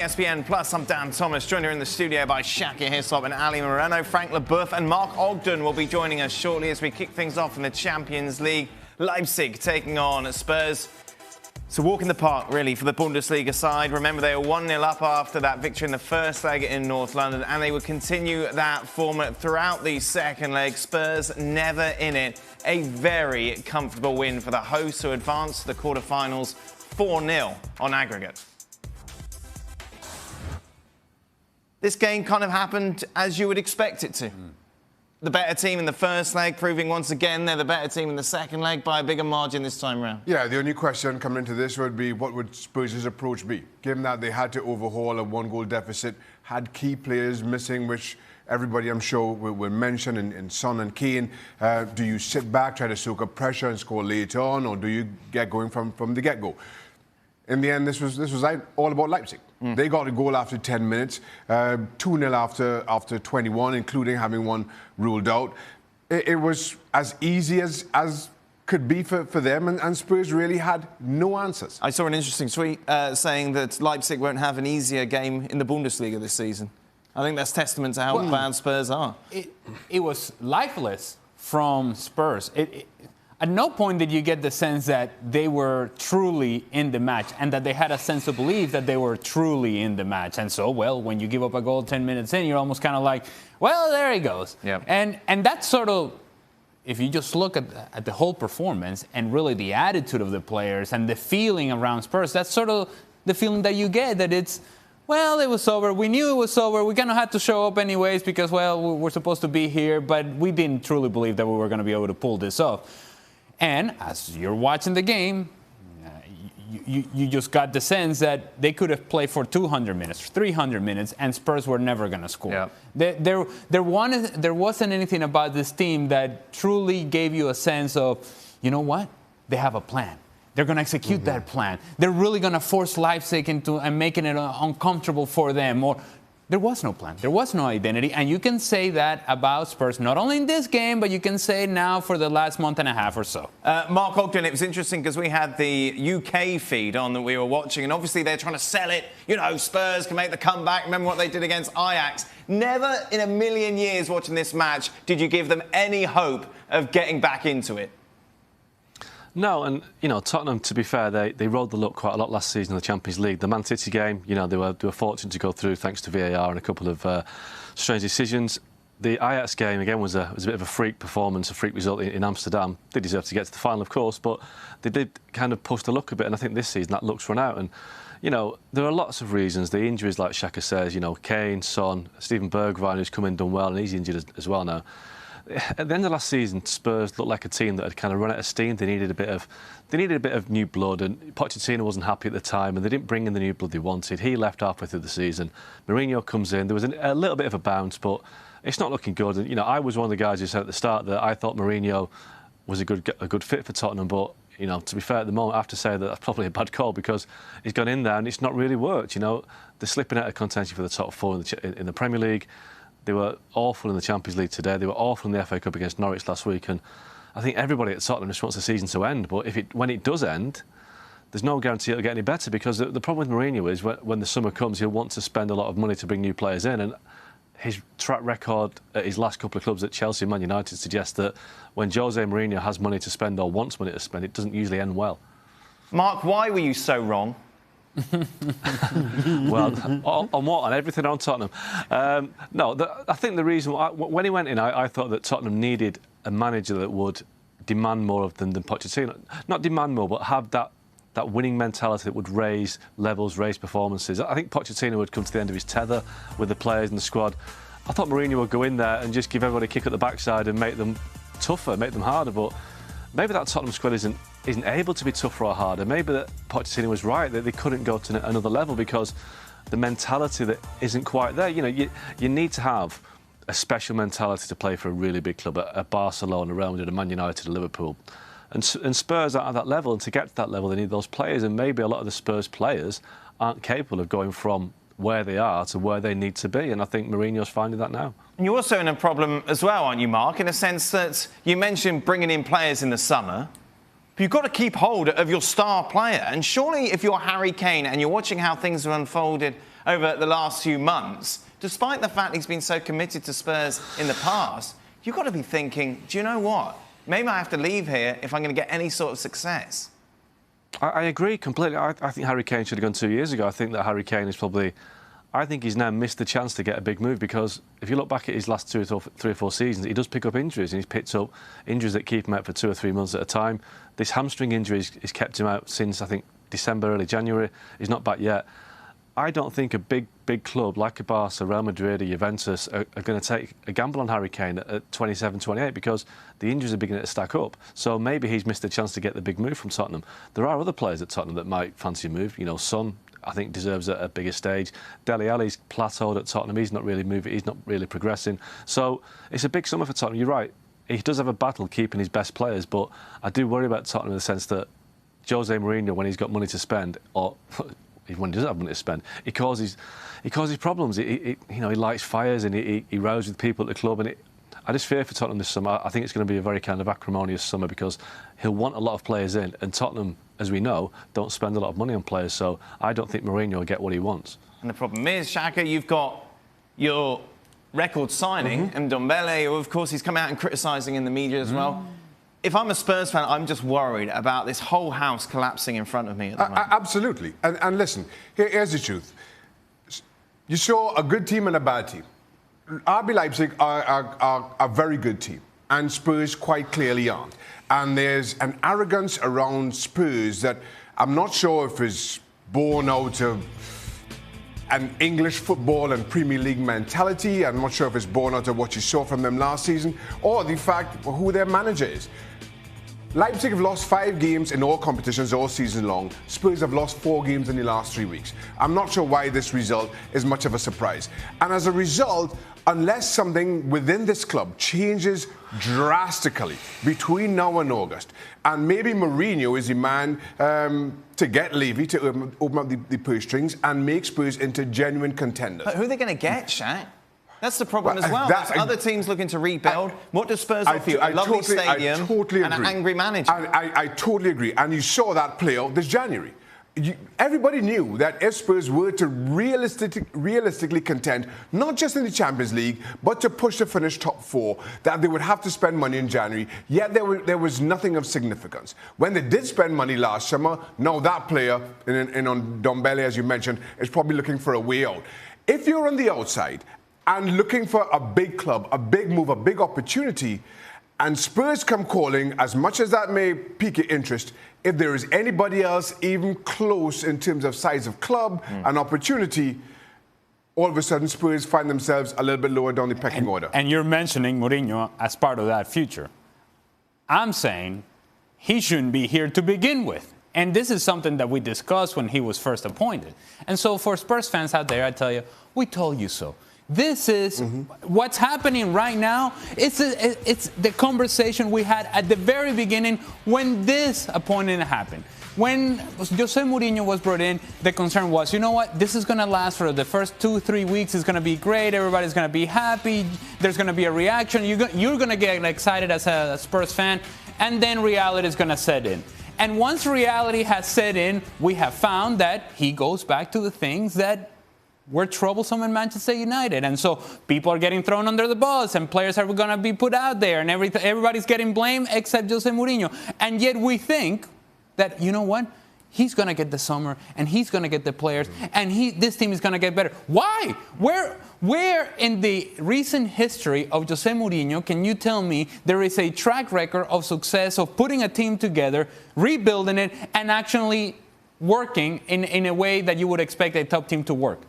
ESPN Plus, I'm Dan Thomas, joined here in the studio by Shakir Hislop and Ali Moreno. Frank Leboeuf and Mark Ogden will be joining us shortly as we kick things off in the Champions League. Leipzig taking on Spurs. It's a walk in the park, really, for the Bundesliga side. Remember, they were 1-0 up after that victory in the first leg in North London, and they would continue that form throughout the second leg. Spurs never in it. A very comfortable win for the hosts who advanced to the quarterfinals 4-0 on aggregate. This game kind of happened as you would expect it to. The better team in the first leg, proving once again they're the better team in the second leg by a bigger margin this time round. Yeah, the only question coming into this would be, what would Spurs' approach be? Given that they had to overhaul a one-goal deficit, had key players missing, which everybody, I'm sure, will mention, in Son and Kane. Do you sit back, try to soak up pressure and score later on, or do you get going from the get-go? In the end, this was all about Leipzig. They got a goal after 10 minutes, 2-0 after 21, including having one ruled out. It was as easy as could be for them, and Spurs really had no answers. I saw an interesting tweet saying that Leipzig won't have an easier game in the Bundesliga this season. I think that's testament to how bad Spurs are. It was lifeless from Spurs. At no point did you get the sense that they were truly in the match and that they had a sense of belief that they were truly in the match. And so, well, when you give up a goal 10 minutes in, you're almost kind of like, well, there he goes. Yep. And that's sort of, if you just look at the whole performance and really the attitude of the players and the feeling around Spurs, that's sort of the feeling that you get, that it's, well, it was over. We knew it was over. We kind of had to show up anyways because, well, we're supposed to be here, but we didn't truly believe that we were going to be able to pull this off. And as you're watching the game, you just got the sense that they could have played for 200 minutes, 300 minutes, and Spurs were never going to score. Yeah. There wasn't anything about this team that truly gave you a sense of, you know what? They have a plan. They're going to execute that plan. They're really going to force Leipzig into and making it uncomfortable for them. Or there was no plan. There was no identity. And you can say that about Spurs, not only in this game, but you can say it now for the last month and a half or so. Mark Ogden, it was interesting because we had the UK feed on that we were watching, and obviously they're trying to sell it. You know, Spurs can make the comeback. Remember what they did against Ajax. Never in a million years watching this match did you give them any hope of getting back into it. No, and, you know, Tottenham, to be fair, they rode the luck quite a lot last season in the Champions League. The Man City game, you know, they were fortunate to go through thanks to VAR and a couple of strange decisions. The Ajax game, again, was a bit of a freak performance, a freak result in Amsterdam. They deserved to get to the final, of course, but they did kind of push the luck a bit, and I think this season that luck's run out. And, you know, there are lots of reasons. The injuries, like Shaka says, you know, Kane, Son, Steven Bergwijn, who's come in and done well, and he's injured as well now. At the end of last season, Spurs looked like a team that had kind of run out of steam. They needed a bit of new blood, and Pochettino wasn't happy at the time, and they didn't bring in the new blood they wanted. He left halfway through the season. Mourinho comes in. There was a little bit of a bounce, but it's not looking good. And, you know, I was one of the guys who said at the start that I thought Mourinho was a good fit for Tottenham, but, you know, to be fair, at the moment, I have to say that that's probably a bad call because he's gone in there and it's not really worked. You know, they're slipping out of contention for the top four in the Premier League. They were awful in the Champions League today. They were awful in the FA Cup against Norwich last week. And I think everybody at Tottenham just wants the season to end. But when it does end, there's no guarantee it'll get any better because the problem with Mourinho is when the summer comes, he'll want to spend a lot of money to bring new players in. And his track record at his last couple of clubs at Chelsea and Man United suggests that when Jose Mourinho has money to spend or wants money to spend, it doesn't usually end well. Mark, why were you so wrong? Well, on what? On everything on Tottenham? No, I think the reason when he went in, I thought that Tottenham needed a manager that would demand more of them than Pochettino. Not demand more, but have that winning mentality that would raise levels, raise performances. I think Pochettino would come to the end of his tether with the players and the squad. I thought Mourinho would go in there and just give everybody a kick at the backside and make them tougher, make them harder. But maybe that Tottenham squad isn't able to be tougher or harder. Maybe that Pochettino was right, that they couldn't go to another level because the mentality that isn't quite there. You know, you need to have a special mentality to play for a really big club, a Barcelona, Real Madrid, a Man United, a Liverpool. And Spurs are at that level, and to get to that level, they need those players. And maybe a lot of the Spurs players aren't capable of going from where they are to where they need to be. And I think Mourinho's finding that now. And you're also in a problem as well, aren't you, Mark, in a sense that you mentioned bringing in players in the summer. But you've got to keep hold of your star player. And surely if you're Harry Kane and you're watching how things have unfolded over the last few months, despite the fact he's been so committed to Spurs in the past, you've got to be thinking, do you know what? Maybe I have to leave here if I'm going to get any sort of success. I agree completely. I think Harry Kane should have gone 2 years ago. I think that Harry Kane is probably... I think he's now missed the chance to get a big move, because if you look back at his last 3 or 4 seasons, he does pick up injuries, and he's picked up injuries that keep him out for 2 or 3 months at a time. This hamstring injury has kept him out since, I think, December, early January. He's not back yet. I don't think a big club like a Barca, Real Madrid or Juventus are going to take a gamble on Harry Kane at 27, 28, because the injuries are beginning to stack up. So maybe he's missed a chance to get the big move from Tottenham. There are other players at Tottenham that might fancy a move. You know, Son, I think, deserves a bigger stage. Dele Alli's plateaued at Tottenham. He's not really moving. He's not really progressing. So it's a big summer for Tottenham. You're right. He does have a battle keeping his best players, but I do worry about Tottenham in the sense that Jose Mourinho, when he's got money to spend, or even when he doesn't have money to spend, he causes problems. He lights fires, and he rows with people at the club. And I just fear for Tottenham this summer. I think it's going to be a very kind of acrimonious summer, because he'll want a lot of players in, and Tottenham, as we know, don't spend a lot of money on players. So I don't think Mourinho will get what he wants. And the problem is, Shaka, you've got your record signing, and Ndombele, who, of course, he's come out and criticising in the media as well. If I'm a Spurs fan, I'm just worried about this whole house collapsing in front of me at the moment. Absolutely. And listen, here's the truth. You saw a good team and a bad team. RB Leipzig are a very good team, and Spurs quite clearly aren't. And there's an arrogance around Spurs that I'm not sure if it's born out of an English football and Premier League mentality. I'm not sure if it's born out of what you saw from them last season, or the fact who their manager is. Leipzig have lost 5 games in all competitions all season long. Spurs have lost 4 games in the last 3 weeks. I'm not sure why this result is much of a surprise. And as a result, unless something within this club changes drastically between now and August, and maybe Mourinho is the man to get Levy to open up the purse strings and make Spurs into genuine contenders. But who are they going to get, Shaq? That's the problem as well. There's other teams looking to rebuild. What does Spurs offer you? A lovely stadium and an angry manager. I totally agree. And you saw that play out this January. Everybody knew that if Spurs were to realistically contend, not just in the Champions League, but to push to finish top 4, that they would have to spend money in January. Yet there was nothing of significance. When they did spend money last summer, now that player, in on Ndombele, as you mentioned, is probably looking for a way out. If you're on the outside and looking for a big club, a big move, a big opportunity, and Spurs come calling, as much as that may pique your interest, if there is anybody else even close in terms of size of club and opportunity, all of a sudden Spurs find themselves a little bit lower down the pecking order. And you're mentioning Mourinho as part of that future. I'm saying he shouldn't be here to begin with. And this is something that we discussed when he was first appointed. And so for Spurs fans out there, I tell you, we told you so. This is what's happening right now. It's the conversation we had at the very beginning when this appointment happened. When Jose Mourinho was brought in, the concern was, you know what, this is going to last for the first 2-3 weeks. It's going to be great. Everybody's going to be happy. There's going to be a reaction. You're going to get excited as a Spurs fan. And then reality is going to set in. And once reality has set in, we have found that he goes back to the things that were troublesome in Manchester United. And so people are getting thrown under the bus, and players are going to be put out there, and everybody's getting blamed except Jose Mourinho. And yet we think that, you know what, he's going to get the summer, and he's going to get the players, and this team is going to get better. Why? Where in the recent history of Jose Mourinho can you tell me there is a track record of success of putting a team together, rebuilding it, and actually working in a way that you would expect a top team to work?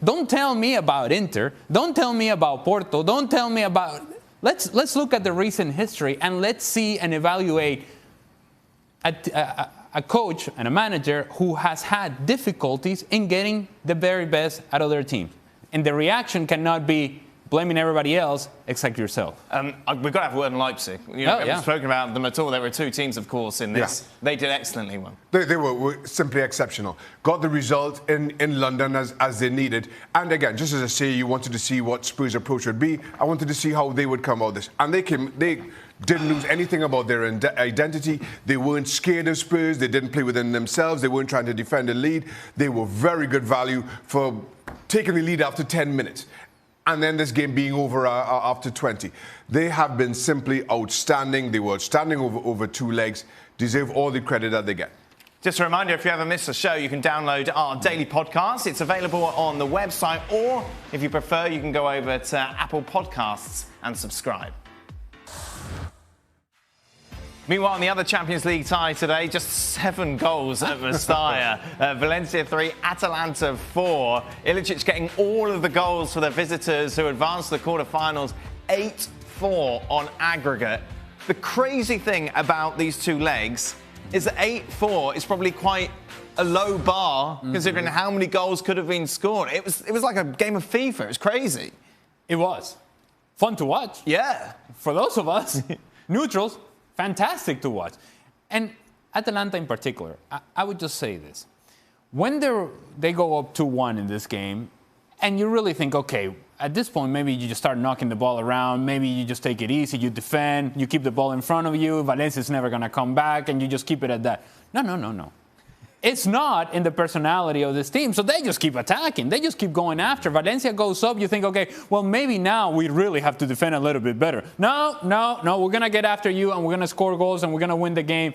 Don't tell me about Inter. Don't tell me about Porto. Don't tell me about... Let's look at the recent history, and let's see and evaluate a coach and a manager who has had difficulties in getting the very best out of their team. And the reaction cannot be, blaming everybody else except yourself. We've got to have a word on Leipzig. We haven't spoken about them at all. There were two teams, of course, in this. Yeah. They did excellently well. They were simply exceptional. Got the result in London as they needed. And again, just as I say, you wanted to see what Spurs' approach would be. I wanted to see how they would come out of this. And they didn't lose anything about their identity. They weren't scared of Spurs. They didn't play within themselves. They weren't trying to defend a lead. They were very good value for taking the lead after 10 minutes. And then this game being over after 20. They have been simply outstanding. They were outstanding over 2 legs. Deserve all the credit that they get. Just a reminder, if you ever miss a show, you can download our daily podcast. It's available on the website, or if you prefer, you can go over to Apple Podcasts and subscribe. Meanwhile, in the other Champions League tie today, just 7 goals at Mestalla. Valencia 3, Atalanta 4. Ilicic getting all of the goals for the visitors who advanced to the quarterfinals, 8-4 on aggregate. The crazy thing about these 2 legs is that 8-4 is probably quite a low bar, considering how many goals could have been scored. It was like a game of FIFA. It was crazy. It was. Fun to watch. Yeah. For those of us, neutrals, fantastic to watch. And Atalanta in particular, I would just say this. When they go up 2-1 in this game, and you really think, okay, at this point, maybe you just start knocking the ball around, maybe you just take it easy, you defend, you keep the ball in front of you, Valencia's never going to come back, and you just keep it at that. No. It's not in the personality of this team, so they just keep attacking. They just keep going after. Valencia goes up, you think, okay, well, maybe now we really have to defend a little bit better. No, we're going to get after you, and we're going to score goals, and we're going to win the game.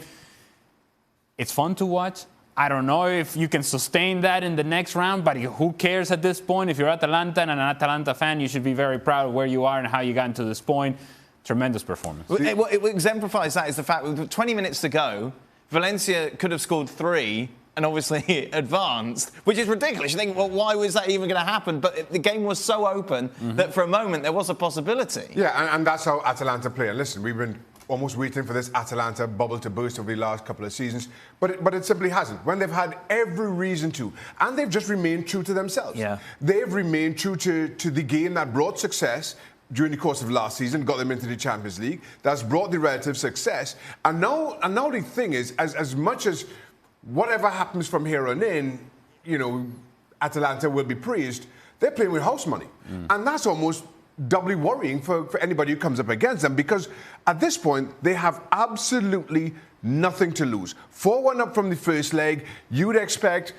It's fun to watch. I don't know if you can sustain that in the next round, but who cares at this point? If you're Atalanta and an Atalanta fan, you should be very proud of where you are and how you got to this point. Tremendous performance. What exemplifies that is the fact that with 20 minutes to go, Valencia could have scored 3 and obviously advanced, which is ridiculous. You think, well, why was that even going to happen? But the game was so open that for a moment there was a possibility. Yeah, and that's how Atalanta play. And listen, we've been almost waiting for this Atalanta bubble to burst over the last couple of seasons, but it simply hasn't. When they've had every reason to, and they've just remained true to themselves. Yeah. They've remained true to the game that brought success during the course of last season, got them into the Champions League. That's brought the relative success. And now the thing is, as much as whatever happens from here on in, you know, Atalanta will be praised, they're playing with house money. And that's almost doubly worrying for anybody who comes up against them, because at this point, they have absolutely nothing to lose. 4-1 up from the first leg, you would expect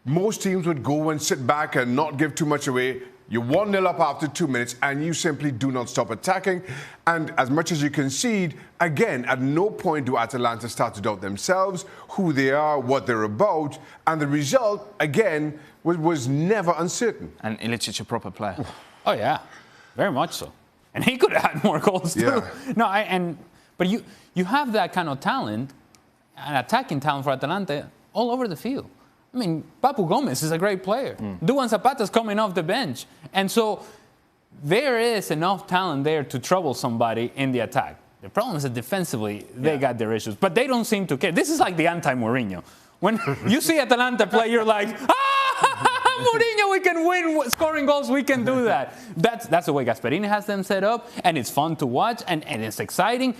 most teams would go and sit back and not give too much away. You're 1-0 up after 2 minutes, and you simply do not stop attacking. And as much as you concede, again, at no point do Atalanta start to doubt themselves, who they are, what they're about. And the result, again, was never uncertain. And Ilicic a proper player. Oh, yeah. Very much so. And he could have had more goals, too. Yeah. No, but you have that kind of talent, an attacking talent for Atalanta, all over the field. I mean, Papu Gomez is a great player. Duan Zapata's coming off the bench. And so there is enough talent there to trouble somebody in the attack. The problem is that defensively, they got their issues. But they don't seem to care. This is like the anti-Mourinho. When you see Atalanta play, you're like, Mourinho, we can win scoring goals. We can do that. That's the way Gasperini has them set up, and it's fun to watch, and it's exciting.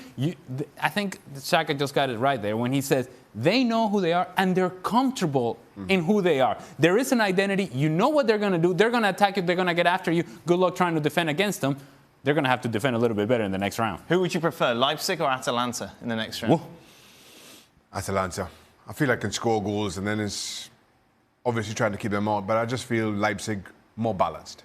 I think Xhaka just got it right there when he says they know who they are, and they're comfortable in who they are. There is an identity. You know what they're going to do. They're going to attack you. They're going to get after you. Good luck trying to defend against them. They're going to have to defend a little bit better in the next round. Who would you prefer, Leipzig or Atalanta in the next round? Atalanta. I feel I can score goals, and then it's obviously trying to keep them out, but I just feel Leipzig more balanced.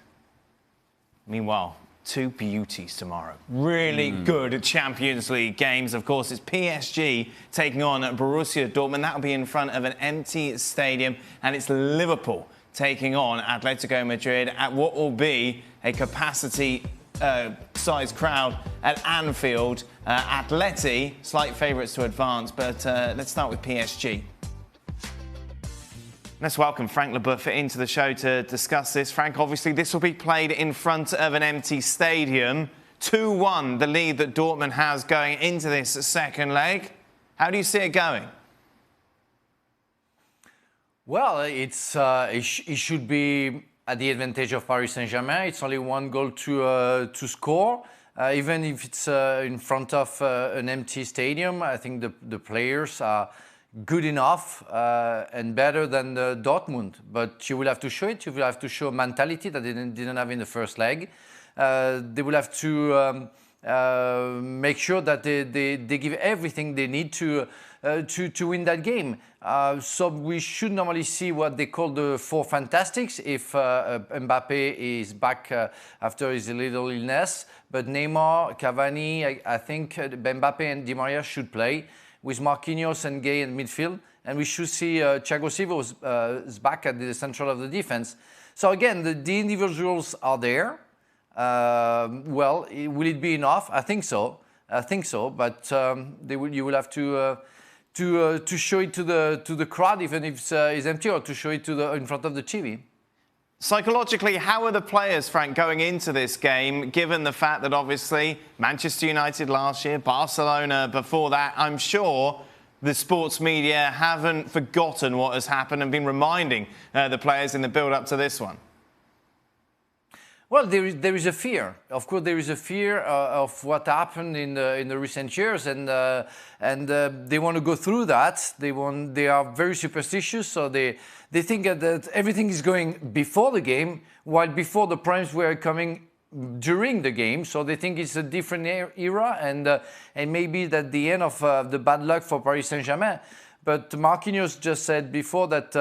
Meanwhile, 2 beauties tomorrow. Really good Champions League games. Of course, it's PSG taking on Borussia Dortmund. That'll be in front of an empty stadium. And it's Liverpool taking on Atletico Madrid at what will be a capacity-sized crowd at Anfield. Atleti, slight favourites to advance, but let's start with PSG. Let's welcome Frank Leboeuf into the show to discuss this. Frank, obviously this will be played in front of an empty stadium. 2-1, the lead that Dortmund has going into this second leg. How do you see it going? Well, it should be at the advantage of Paris Saint-Germain. It's only one goal to score. Even if it's in front of an empty stadium, I think the players are good enough and better than Dortmund. But you will have to show it. You will have to show mentality that they didn't have in the first leg. They will have to make sure that they give everything they need to win that game. So we should normally see what they call the four fantastics if Mbappe is back after his little illness. But Neymar, Cavani, I think Mbappe and Di Maria should play with Marquinhos and Gay in midfield. And we should see Thiago Silva is back at the central of the defense. So again, the individuals are there. Well, will it be enough? I think so. But you will have to show it to the crowd, even if it's empty, or to show it in front of the TV. Psychologically, how are the players, Frank, going into this game, given the fact that obviously Manchester United last year, Barcelona before that, I'm sure the sports media haven't forgotten what has happened and been reminding the players in the build-up to this one? Well, there is a fear. Of course, there is a fear of what happened in the recent years, and they want to go through that. They are very superstitious, so they think that everything is going before the game, while before the primes were coming during the game. So they think it's a different era, and maybe that the end of the bad luck for Paris Saint-Germain. But Marquinhos just said before that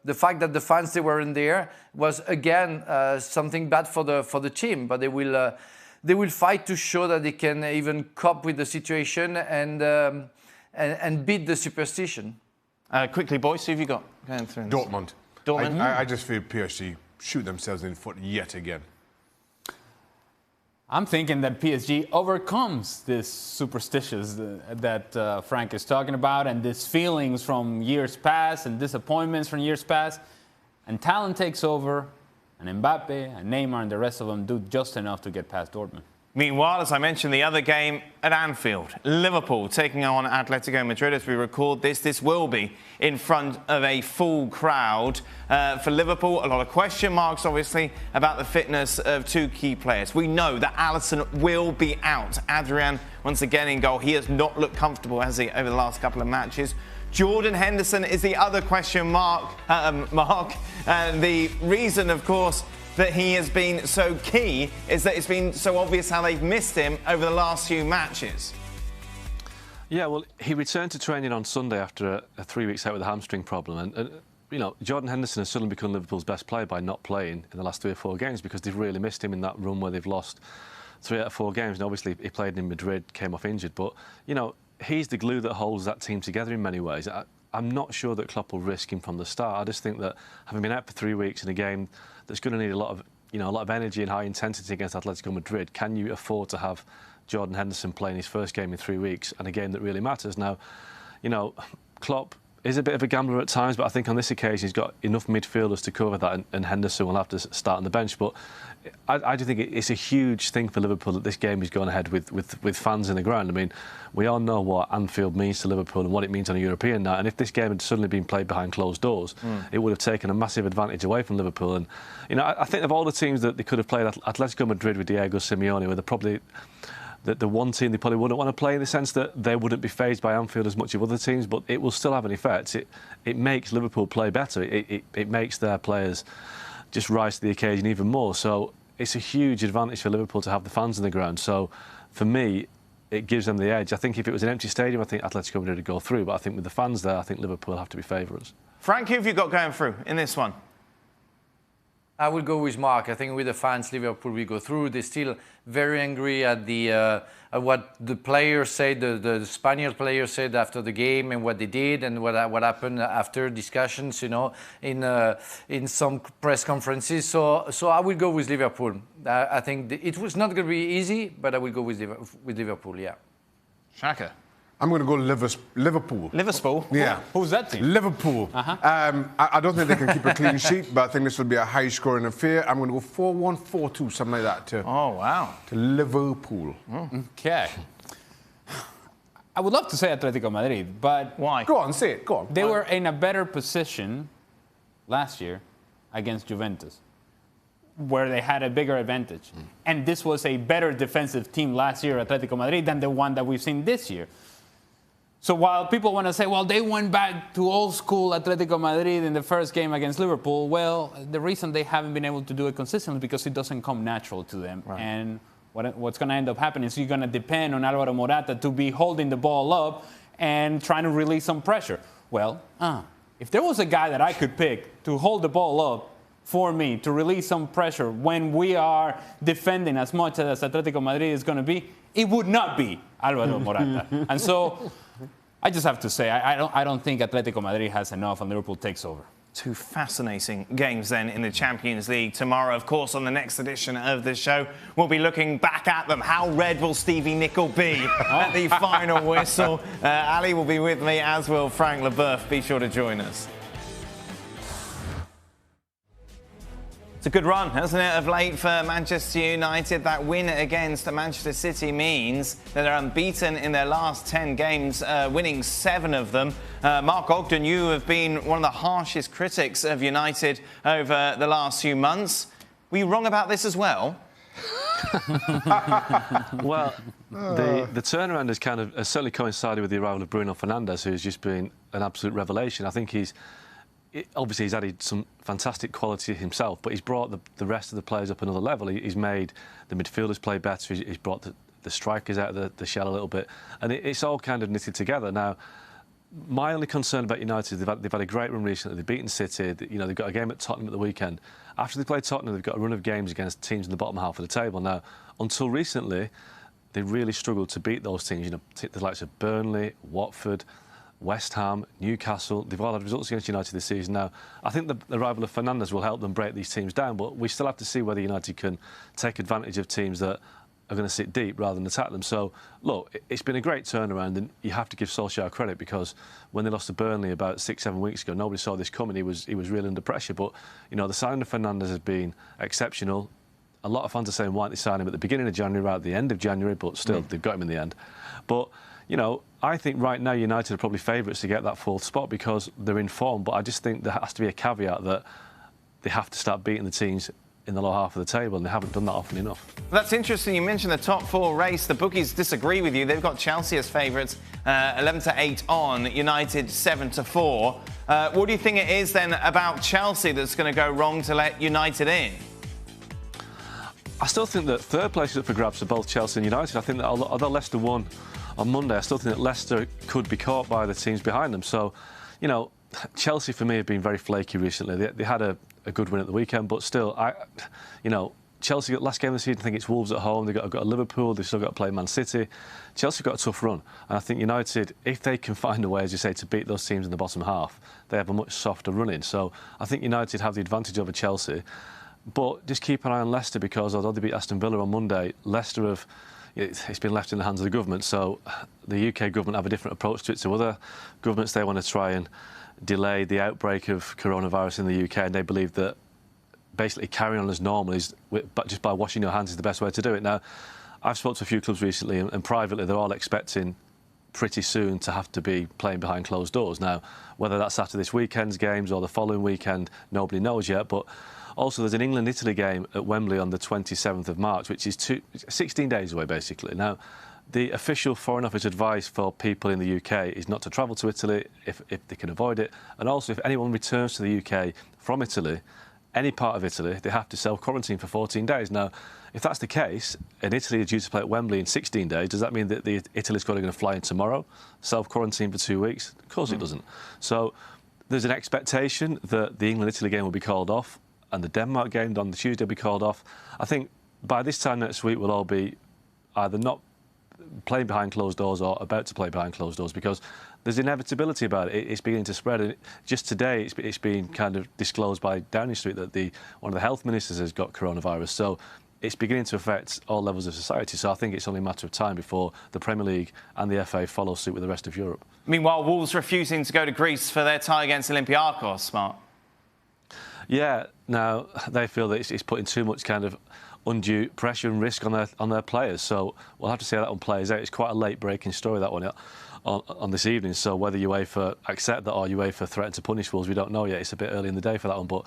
the fact that the fans they were in there was again something bad for the team. But they will fight to show that they can even cope with the situation and beat the superstition. Quickly, boys, who have you got going through? Dortmund. I just feel PSG shoot themselves in the foot yet again. I'm thinking that PSG overcomes this superstitious that Frank is talking about, and these feelings from years past and disappointments from years past, and talent takes over, and Mbappe and Neymar and the rest of them do just enough to get past Dortmund. Meanwhile, as I mentioned, the other game at Anfield, Liverpool taking on Atletico Madrid. As we record this will be in front of a full crowd. For Liverpool, a lot of question marks, obviously, about the fitness of two key players. We know that Alisson will be out. Adrian, once again in goal. He has not looked comfortable, has he, over the last couple of matches. Jordan Henderson is the other question mark. And the reason, of course, that he has been so key is that it's been so obvious how they've missed him over the last few matches. Yeah, well, he returned to training on Sunday after a 3 weeks out with a hamstring problem. And you know, Jordan Henderson has suddenly become Liverpool's best player by not playing in the last 3 or 4 games because they've really missed him in that run where they've lost 3 out of 4 games. And obviously, he played in Madrid, came off injured. But, you know, he's the glue that holds that team together in many ways. I'm not sure that Klopp will risk him from the start. I just think that having been out for 3 weeks in a game that's going to need a lot of energy and high intensity against Atletico Madrid, can you afford to have Jordan Henderson playing his first game in 3 weeks and a game that really matters? Now, you know, Klopp is a bit of a gambler at times, but I think on this occasion he's got enough midfielders to cover that, and Henderson will have to start on the bench. But I do think it's a huge thing for Liverpool that this game is going ahead with fans in the ground. I mean, we all know what Anfield means to Liverpool and what it means on a European night. And if this game had suddenly been played behind closed doors, it would have taken a massive advantage away from Liverpool. And, you know, I think of all the teams that they could have played, Atletico Madrid with Diego Simeone were probably the one team they probably wouldn't want to play, in the sense that they wouldn't be fazed by Anfield as much as other teams, but it will still have an effect. It makes Liverpool play better. It makes their players just rise to the occasion even more. So it's a huge advantage for Liverpool to have the fans in the ground. So for me, it gives them the edge. I think if it was an empty stadium, I think Atletico Madrid would go through, but I think with the fans there, I think Liverpool have to be favourites. Frank, who have you got going through in this one? I will go with Mark. I think with the fans, Liverpool will go through. They're still very angry at at what the players said, the Spaniard players said after the game, and what they did, and what happened after discussions, you know, in some press conferences. So I will go with Liverpool. I think it was not going to be easy, but I will go with Liverpool. Yeah. Shaka. I'm going to go Liverpool. Liverpool? Yeah. Who's that team? Liverpool. I don't think they can keep a clean sheet, but I think this will be a high-scoring affair. I'm going to go 4-1, 4-2, something like that. To Liverpool. Okay. I would love to say Atletico Madrid, but... Why? Go on, say it. Go on. They were in a better position last year against Juventus. where they had a bigger advantage. And this was a better defensive team last year, Atletico Madrid, than the one that we've seen this year. So while people want to say, well, they went back to old school Atletico Madrid in the first game against Liverpool, well, the reason they haven't been able to do it consistently is because it doesn't come natural to them. Right. And what's going to end up happening is you're going to depend on Alvaro Morata to be holding the ball up and trying to release some pressure. Well, if there was a guy that I could pick to hold the ball up for me, to release some pressure when we are defending as much as Atletico Madrid is going to be, it would not be Alvaro Morata. And so I just have to say, I don't think Atletico Madrid has enough and Liverpool takes over. Two fascinating games then in the Champions League tomorrow. Of course, on the next edition of the show, we'll be looking back at them. How red will Stevie Nicol be at the final whistle? Ali will be with me, as will Frank Leboeuf. Be sure to join us. It's a good run, hasn't it, of late for Manchester United. That win against Manchester City means that they're unbeaten in their last 10 games, winning 7 of them. Mark Ogden, you have been one of the harshest critics of United over the last few months. Were you wrong about this as well? Well, the turnaround has certainly coincided with the arrival of Bruno Fernandes, who's just been an absolute revelation. I think obviously he's added some fantastic quality himself, but he's brought the rest of the players up another level. He's made the midfielders play better. He's brought the strikers out of the shell a little bit, and it's all kind of knitted together. Now, my only concern about United, they've had a great run recently. They've beaten City. They've got a game at Tottenham at the weekend. After they play Tottenham, they've got a run of games against teams in the bottom half of the table. Now, until recently, they really struggled to beat those teams. The likes of Burnley, Watford, West Ham, Newcastle, they've all had results against United this season. Now, I think the arrival of Fernandes will help them break these teams down, but we still have to see whether United can take advantage of teams that are going to sit deep rather than attack them. So, look, it's been a great turnaround, and you have to give Solskjaer credit, because when they lost to Burnley about 6-7 weeks ago, nobody saw this coming. He was really under pressure. But, the signing of Fernandes has been exceptional. A lot of fans are saying, why didn't they sign him at the beginning of January, right at the end of January, but still, they've got him in the end. But, I think right now United are probably favourites to get that 4th spot because they're in form, but I just think there has to be a caveat that they have to start beating the teams in the lower half of the table, and they haven't done that often enough. That's interesting. You mentioned the top 4 race. The bookies disagree with you. They've got Chelsea as favourites, 11-8 on, United 7-4. What do you think it is then about Chelsea that's going to go wrong to let United in? I still think that 3rd place is up for grabs for both Chelsea and United. I think that although Leicester won on Monday, I still think that Leicester could be caught by the teams behind them. So, Chelsea for me have been very flaky recently. They had a good win at the weekend, but still, Chelsea got last game of the season. I think it's Wolves at home. They've got Liverpool. They've still got to play Man City. Chelsea got a tough run, and I think United, if they can find a way, as you say, to beat those teams in the bottom half, they have a much softer run in. So I think United have the advantage over Chelsea, but just keep an eye on Leicester, because although they beat Aston Villa on Monday, Leicester have. It's been left in the hands of the government, so the UK government have a different approach to it to other governments. They want to try and delay the outbreak of coronavirus in the UK, and they believe that basically carrying on as normal is just by washing your hands is the best way to do it. Now, I've spoken to a few clubs recently, and privately they're all expecting pretty soon to have to be playing behind closed doors. Now, whether that's after this weekend's games or the following weekend, nobody knows yet, but also, there's an England-Italy game at Wembley on the 27th of March, which is 16 days away, basically. Now, the official Foreign Office advice for people in the UK is not to travel to Italy if they can avoid it. And also, if anyone returns to the UK from Italy, any part of Italy, they have to self-quarantine for 14 days. Now, if that's the case, and Italy are due to play at Wembley in 16 days, does that mean that the Italy squad are going to fly in tomorrow, self-quarantine for 2 weeks? Of course it doesn't. So there's an expectation that the England-Italy game will be called off, and the Denmark game on the Tuesday will be called off. I think by this time next week we'll all be either not playing behind closed doors or about to play behind closed doors, because there's inevitability about it. It's beginning to spread. And just today it's been kind of disclosed by Downing Street that one of the health ministers has got coronavirus. So it's beginning to affect all levels of society. So I think it's only a matter of time before the Premier League and the FA follow suit with the rest of Europe. Meanwhile, Wolves refusing to go to Greece for their tie against Olympiacos, Mark. Yeah, now they feel that it's putting too much kind of undue pressure and risk on their players. So we'll have to see how that one plays out. It's quite a late breaking story, that one, on this evening. So whether UEFA accept that or UEFA threaten to punish Wolves, we don't know yet. It's a bit early in the day for that one. But,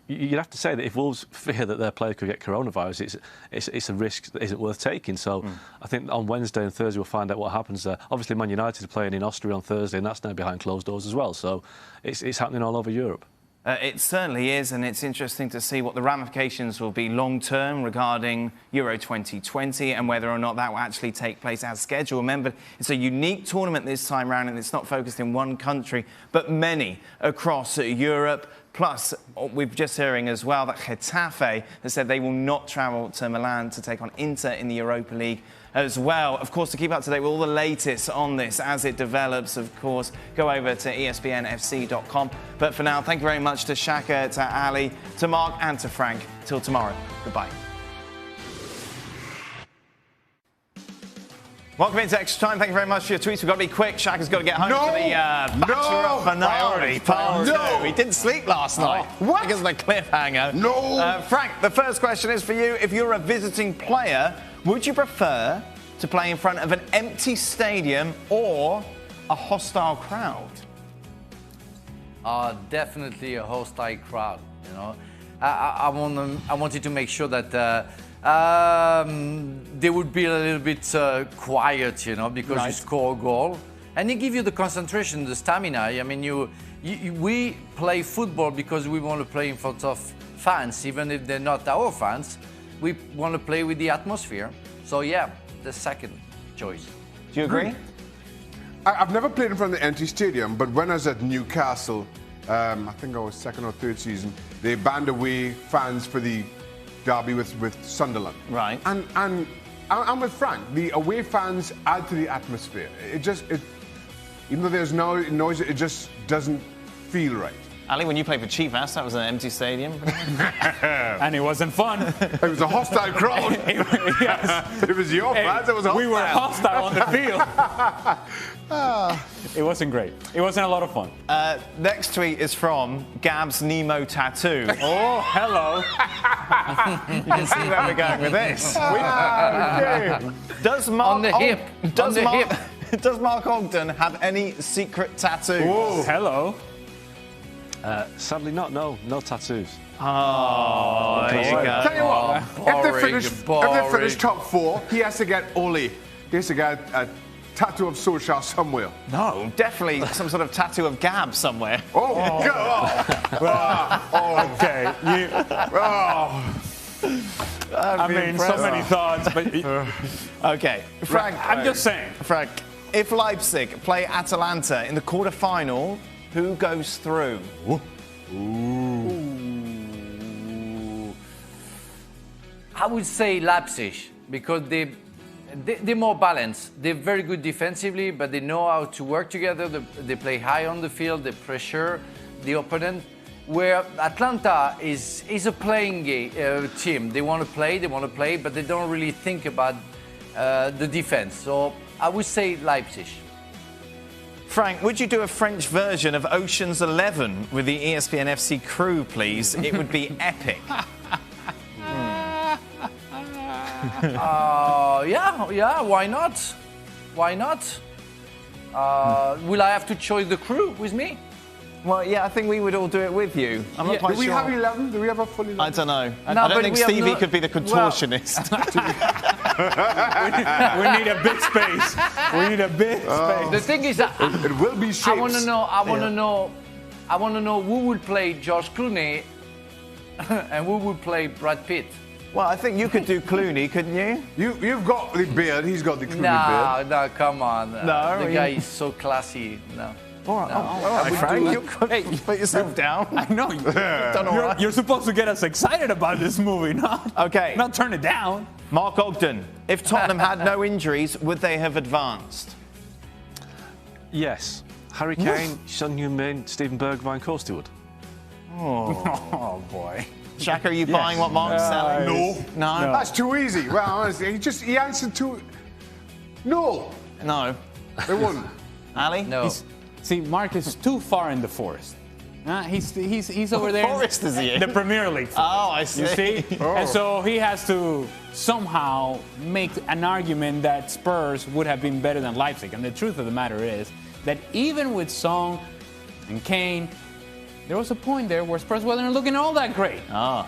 you'd have to say that if Wolves fear that their player could get coronavirus, it's a risk that isn't worth taking. So I think on Wednesday and Thursday we'll find out what happens there. Obviously, Man United are playing in Austria on Thursday, and that's now behind closed doors as well. So it's happening all over Europe. It certainly is, and it's interesting to see what the ramifications will be long-term regarding Euro 2020 and whether or not that will actually take place as scheduled. Remember, it's a unique tournament this time round, and it's not focused in one country, but many across Europe. Plus, we're just hearing as well that Getafe has said they will not travel to Milan to take on Inter in the Europa League as well. Of course, to keep up to date with all the latest on this as it develops, of course, go over to espnfc.com. But for now, thank you very much to Shaka, to Ali, to Mark and to Frank. Till tomorrow, goodbye. Welcome into Extra Time. Thank you very much for your tweets. We've got to be quick. Shaka's got to get home for the Bachelor finale. Part 2. He didn't sleep last night. What? Because of the cliffhanger. No. Frank, the first question is for you. If you're a visiting player, would you prefer to play in front of an empty stadium or a hostile crowd? Definitely a hostile crowd. You know, I wanted to make sure that they would be a little bit quiet, you know, because you score a goal, and they give you the concentration, the stamina. I mean, we play football because we want to play in front of fans, even if they're not our fans. We want to play with the atmosphere. So yeah, the second choice. Do you agree? I've never played in front of the empty stadium, but when I was at Newcastle, I think I was second or third season, they banned away fans for the derby with Sunderland. Right. And I'm with Frank. The away fans add to the atmosphere. Even though there's no noise, it just doesn't feel right. Ali, when you played for Chivas, that was an empty stadium. And it wasn't fun. It was a hostile crowd. Yes. It was your fans. It was hostile. We were hostile on the field. It wasn't great. It wasn't a lot of fun. Next tweet is from Gab's Nemo tattoo. Oh, hello. You can see where we're going with this. Okay. Does Mark On the hip. Does Mark Ogden have any secret tattoos? Whoa. Hello. Sadly not, no tattoos. Oh, there you go. Tell you what, if they finish top 4, he has to get Oli. He has to get a tattoo of Solskjaer somewhere. No, definitely some sort of tattoo of Gab somewhere. Oh, go! Okay. I mean, so many thoughts, but Okay, Frank. I'm just saying. Frank, if Leipzig play Atalanta in the quarter-final, who goes through? Ooh. I would say Leipzig, because they're more balanced. They're very good defensively, but they know how to work together. They play high on the field. They pressure the opponent. Where Atlanta is a playing team. They want to play, but they don't really think about the defense. So I would say Leipzig. Frank, would you do a French version of Ocean's 11 with the ESPN FC crew, please? It would be epic. Yeah, why not? Why not? Will I have to choose the crew with me? Well, yeah, I think we would all do it with you. I'm not quite Do we sure. have 11? Do we have a full 11? I don't know. No, I don't but think we have Stevie no- could be the contortionist. We need a big space. We need a big space. The thing is, It will be shapes. I want to know who would play George Clooney and who would play Brad Pitt. Well, I think you could do Clooney, couldn't you? You've got the beard. He's got the Clooney beard. No, come on. No, The guy is so classy. No. All right, Frank, you could put yourself down. I know. Done all right. You're supposed to get us excited about this movie, not Okay. not turn it down. Mark Ogden, if Tottenham had no injuries, would they have advanced? Yes. Harry Kane, Son Heung-min, Steven Bergwijn, of course they would. Oh boy. Shaq, are you buying what Mark's selling? No. No? That's too easy. Well, honestly, he answered too. No, No. they wouldn't. Ali? No. See, Mark is too far in the forest. He's over there. forest is he in? The Premier League. Oh, I see. You see? And so he has to somehow make an argument that Spurs would have been better than Leipzig. And the truth of the matter is that even with Song and Kane, there was a point there where Spurs wasn't looking all that great. Ah.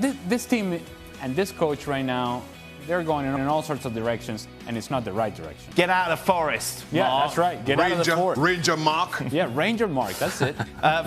This team and this coach right now, they're going in all sorts of directions, and it's not the right direction. Get out of the forest. Yeah, Mark. that's right. Get out of the forest. Ranger Mark. Yeah, Ranger Mark. That's it.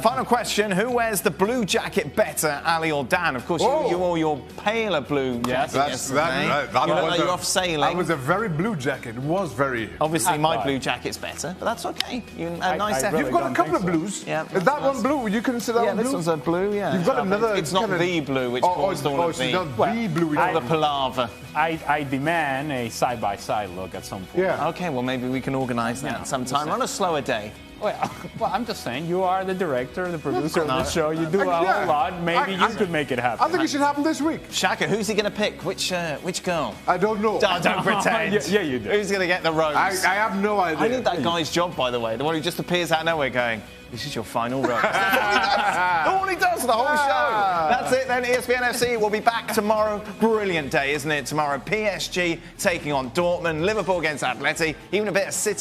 Final question: who wears the blue jacket better, Ali or Dan? Of course, you wore your paler blue jacket yesterday. You look like you're off sailing. That was a very blue jacket. It was very. Obviously, my blue jacket's better, but that's okay. Nice effort. You've got a couple of blues. Yeah, Is that one blue? Would you consider that one blue? this one's a blue. Yeah. You've got another. It's not the blue, which caused all of the blue. all the palaver. I demand a side-by-side look at some point. Yeah. Okay, well maybe we can organise that sometime on a slower day. Well, I'm just saying, you are the director, the producer of the show. You do a whole lot. Maybe you could make it happen. I think it should happen this week. Shaka, who's he going to pick? Which girl? I don't know. Oh, don't pretend. Yeah, you do. Who's going to get the rose? I have no idea. I need that guy's job, by the way. The one who just appears out of nowhere going, this is your final rose. That's all he does the whole show. That's it then. ESPN FC will be back tomorrow. Brilliant day, isn't it? Tomorrow, PSG taking on Dortmund, Liverpool against Atleti, even a bit of City.